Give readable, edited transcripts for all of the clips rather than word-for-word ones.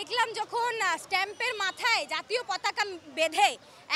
দেখলাম যখন স্ট্যাম্পের মাথায় জাতীয় পতাকা বেঁধে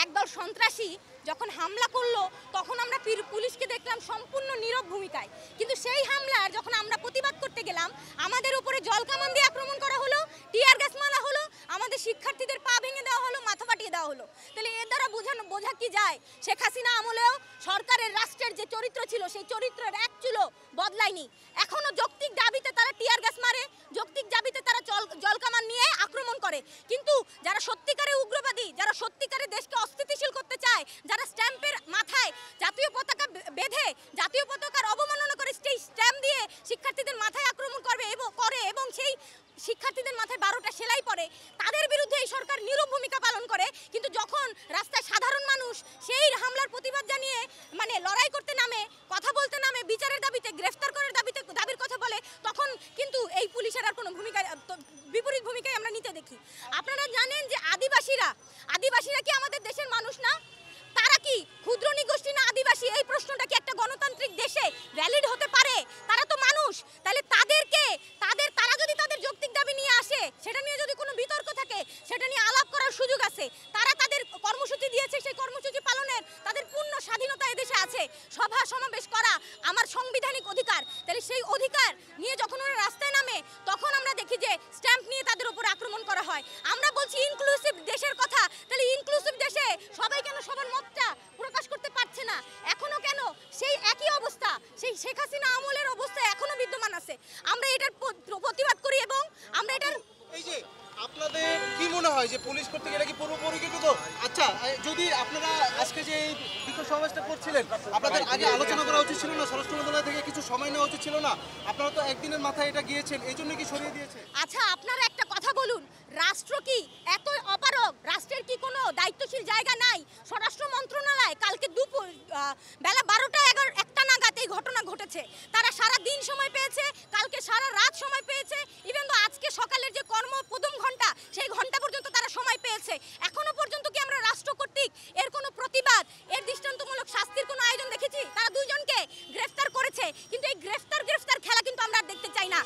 একদল সন্ত্রাসী যখন হামলা করলো তখন আমরা পুলিশকে দেখলাম সম্পূর্ণ নীরব ভূমিকায়। কিন্তু সেই হামলার যখন আমরা প্রতিবাদ করতে গেলাম আমাদের উপরে জলকামান দিয়ে আক্রমণ করা হলো, টিয়ার গ্যাস মারা হলো, আমাদের শিক্ষার্থীদের পা ভেঙে দেওয়া হলো, মাথা ফাটিয়ে দেওয়া হলো। তাহলে এর দ্বারা বোঝা কি যায় শেখ হাসিনা আমলেও সরকারের রাষ্ট্রের যে চরিত্র ছিল সেই চরিত্রের এক চুলো বদলায়নি। এখনো যৌক্তিক দাবিতে তারা টিয়ার গ্যাস মারে, যৌক্তিক দাবিতে তারা জলকামান নিয়ে আক্রমণ করে। কিন্তু যারা সত্যিকারের উগ্রবাদী, যারা সত্যিকারের দেশকে অস্থিতিশীল করতে চায়, যারা স্ট্যাম্পের মাথায় জাতীয় পতাকা বেঁধে জাতীয় পতাকার অবমাননা করে সেই স্ট্যাম্প দিয়ে শিক্ষার্থীদের মাথায় আক্রমণ করে এবং সেই শিক্ষার্থীদের মাথায় 12টা সেলাই পড়ে, তাদের বিরুদ্ধে এই সরকার নীরব ভূমিকা পালন করে। কিন্তু যখন রাস্তায় সাধারণ মানুষ সেই হামলার প্রতিবাদ জানিয়ে লড়াই করতে নামে, কথা বলতে নামে, বিচারের দাবিতে, গ্রেফতার করার দাবির কথা বলে, তখন কিন্তু এই পুলিশের আর কোনো ভূমিকা বিপরীত ভূমিকায় আমরা নিতে দেখি। আপনারা জানেন যে আদিবাসীরা কি আমাদের দেশের মানুষ না? তারা কি ক্ষুদ্র নিগোষ্ঠী না আদিবাসী? এই প্রশ্নটা কি একটা গণতান্ত্রিক দেশে ভ্যালিড হতে পারে? তারা তো মানুষ। তাহলে তারা যদি তাদের যৌক্তিক দাবি নিয়ে আসে, সেটা নিয়ে যদি কোনো বিতর্ক থাকে, সেটা নিয়ে আলাপ করার সুযোগ আছে। তারা তাদের কর্মসূচি দিয়েছে, সেই কর্মসূচি পালনের তাদের পূর্ণ স্বাধীনতা এদেশে আছে। সভা সমাবেশ করা আমার সাংবিধানিক অধিকার। তাহলে সেই অধিকার নিয়ে যখন ওরা রাস্তায় নামে তখন আমরা দেখি যে স্ট্যাম্প নিয়ে তাদের উপর আক্রমণ করা হয়। আমরা বলছি ইনক্লুসিভ দেশের কথা, তাহলে ইনক্লুসিভ দেশে সবাই কেন সবার মতটা প্রকাশ করতে পারছে না? এখনো কেন সেই একই অবস্থা, সেই শেখ হাসিনা আমলের অবস্থা এখনো বিদ্যমান আছে? আমরা এটার প্রতিবাদ করি এবং আমরা এটার এই যে আপনাদের কি মনে হয় যে পুলিশ করতে গেলে কি পূর্ব পরিকল্পিত? আচ্ছা, যদি আপনারা আজকে যে এই বিক্ষোভ সমাবেশটা করছিলেন, আপনাদের আগে আলোচনা করা উচিত ছিল না? স্বরাষ্ট্র মন্ত্রণালয় থেকে কিছু সময় নেওয়া উচিত ছিল না? আপনারা তো একদিনের মাথায় এটা গিয়েছেন, এই জন্য কি সরিয়ে দিয়েছে? আচ্ছা, আপনারা একটা কথা বলুন, রাষ্ট্র কি এত অপারগ? রাষ্ট্রের কি কোনো দায়িত্বশীল জায়গা নাই? স্বরাষ্ট্র মন্ত্রণালয় কালকে বেলা 12টা 1টা নাগাদ এই ঘটনা ঘটেছে। তারা সারা দিন সময় পেয়েছে, কালকে সারা রাত সময় পেয়েছে, ইভেন তো আজকে সকালের যে প্রথম ঘন্টা সেই ঘন্টা পর্যন্ত তারা সময় পেয়েছে। এখনো পর্যন্ত কি আমরা রাষ্ট্র কর্তৃক এর কোনো প্রতিবাদ, এর দৃষ্টান্তমূলক শাস্তির কোনো আয়োজন দেখেছি? তারা দুইজনকে গ্রেফতার করেছে, কিন্তু এই গ্রেফতার খেলা কিন্তু আমরা আর দেখতে চাই না।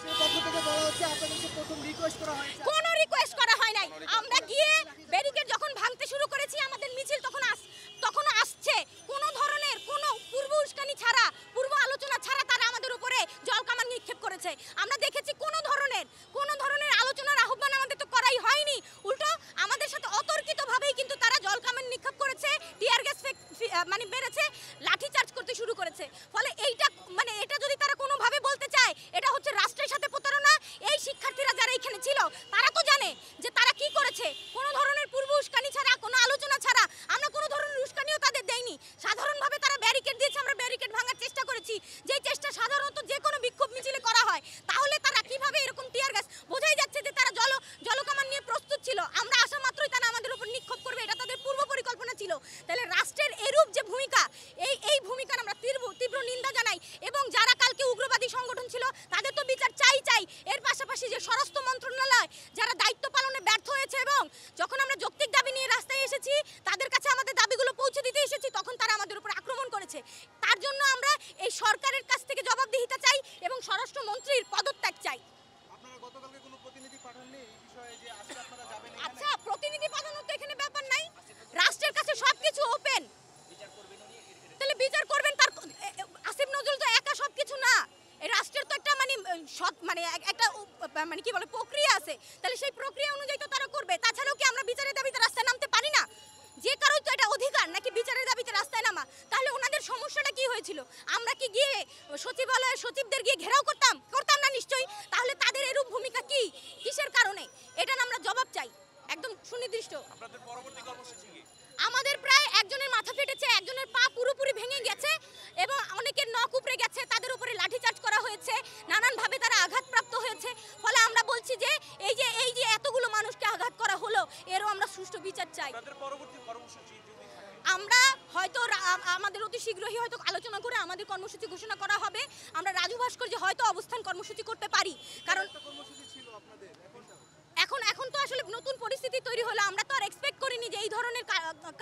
কোনো রিকোয়েস্ট করা হয় নাই। আমরা গিয়ে ব্যারিকেড যখন ভাঙতে শুরু করেছি, আমাদের মিছিল তখন আসছে কোনো ধরনের কোনো পূর্ব উস্কানি ছাড়া, পূর্ব আলোচনা ছাড়া তারা আমাদের উপরে জলকামান নিক্ষেপ করেছে। আমরা দেখেছি কোনো ধরনের আলোচনার আহ্বান আমাদের তো করাই হয়নি। উল্টো আমাদের সাথে অতর্কিতভাবেই কিন্তু তারা জলকামান নিক্ষেপ করেছে, টিয়ার গ্যাস মেরেছে, লাঠি চার্জ করতে শুরু করেছে। ফলে এটা যদি তারা কোনোভাবে বলতে চায় এটা হচ্ছে রাষ্ট্রের সাথে প্রতারণা। এই শিক্ষার্থীরা যারা এখানে ছিল তারা তো জানে যে তারা কি করেছে। কোনো ধরনের পূর্ব উস্কানি ছাড়া, কোনো আলোচনা ছাড়া আমরা কোনো ধরনের উস্কানিও তাদের দেইনি। সাধারণভাবে তারা ব্যারিকেড দিয়েছে, আমরা ব্যারিকেড ভাঙার চেষ্টা করেছি, যে চেষ্টা সাধারণত যে কোনো বিক্ষোভ মিছিলে করা হয়। তাহলে তারা কিভাবে এরকম টিয়ার গ্যাস? বোঝাই যাচ্ছে যে তারা জলকামান নিয়ে প্রস্তুত ছিল। আমরা আসা মাত্রই তারা আমাদের উপর নিক্ষেপ করবে, এটা তাদের পূর্ব পরিকল্পনা ছিল। তাহলে রাষ্ট্রের এরূপ যে ভূমিকা, এই ভূমিকার আমরা তীব্র নিন্দা জানাই। এবং যারা কালকে উগ্রবাদী সংগঠন ছিল তাদের তো বিচার চাই। এর পাশাপাশি যে স্বরাষ্ট্র মন্ত্রণালয় যারা দায়িত্ব পালনে ব্যর্থ হয়েছে, এবং যখন আমরা যৌক্তিক দাবি নিয়ে রাস্তায় এসেছি, তাদের কাছে আমাদের দাবিগুলো পৌঁছে দিতে এসেছি, তখন তারা আমাদের উপর আক্রমণ করেছে। তার জন্য আমরা এই সরকারের কাছ থেকে জবাবদিহিতা চাই এবং স্বরাষ্ট্র মন্ত্রীর পদত্যাগ চাই। আপনারা গতকালকে কোনো প্রতিনিধি পাঠাননি এই বিষয়ে যে আজকে আপনারা যাবেন? আচ্ছা, প্রতিনিধি পাঠানোর তো এখানে ব্যাপার নাই। রাষ্ট্রের কাছে সবকিছু ওপেন। তাহলে বিচার করবেন। তার আসিফ নজরুল তো একা সবকিছু না। এই রাষ্ট্রের তো একটা একটা কি বলে প্রক্রিয়া আছে। তাহলে সেই প্রক্রিয়া অনুযায়ী তো তারা করবে। তাছাড়াও কি আমরা বিচারের দাবিতে রাস্তায় নামতে পারি না? যে কারোই তো এটা অধিকার নাকি বিচারের দাবিতে রাস্তায় নামা? তাহলে ওনাদের সমস্যাটা কি হয়েছিল? আমরা কি গিয়ে সচিবালয়ের সচিবদের গিয়ে ঘেরাও করতাম না? নিশ্চয়ই। তাহলে তাদের এরূপ ভূমিকা কি, কিসের কারণে? এটা আমরা জবাব চাই একদম সুনির্দিষ্ট। আপনাদের পরবর্তী কর্মসূচি কি? আমাদের প্রায় একজনের মাথা ফেটেছে, একজনের পা পুরোপুরি ভেঙে গেছে এবং অনেকের নখ উপড়ে গেছে, তাদের উপরে লাঠিচার্জ করা হয়েছে, নানানভাবে তারা আঘাতপ্রাপ্ত হয়েছে। ফলে আমরা বলছি যে এই যে এতগুলো মানুষকে আঘাত করা হলো, এরও আমরা সুষ্ঠু বিচার চাই। আপনাদের পরবর্তী কর্মসূচি আমরা হয়তো আমাদের অতি শীঘ্রই হয়তো আলোচনা করে আমাদের কর্মসূচি ঘোষণা করা হবে। আমরা রাজু ভাস্কর্যে হয়তো অবস্থান কর্মসূচি করতে পারি, কারণ এখন তো আসলে নতুন পরিস্থিতি তৈরি হলো। আমরা তো আর এক্সপেক্ট করিনি যে এই ধরনের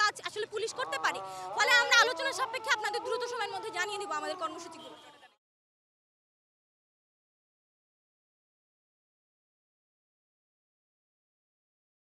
কাজ আসলে পুলিশ করতে পারে। ফলে আমরা আলোচনা সাপেক্ষে আপনাদের দ্রুত সময়ের মধ্যে জানিয়ে দিব আমাদের কর্মসূচিগুলো।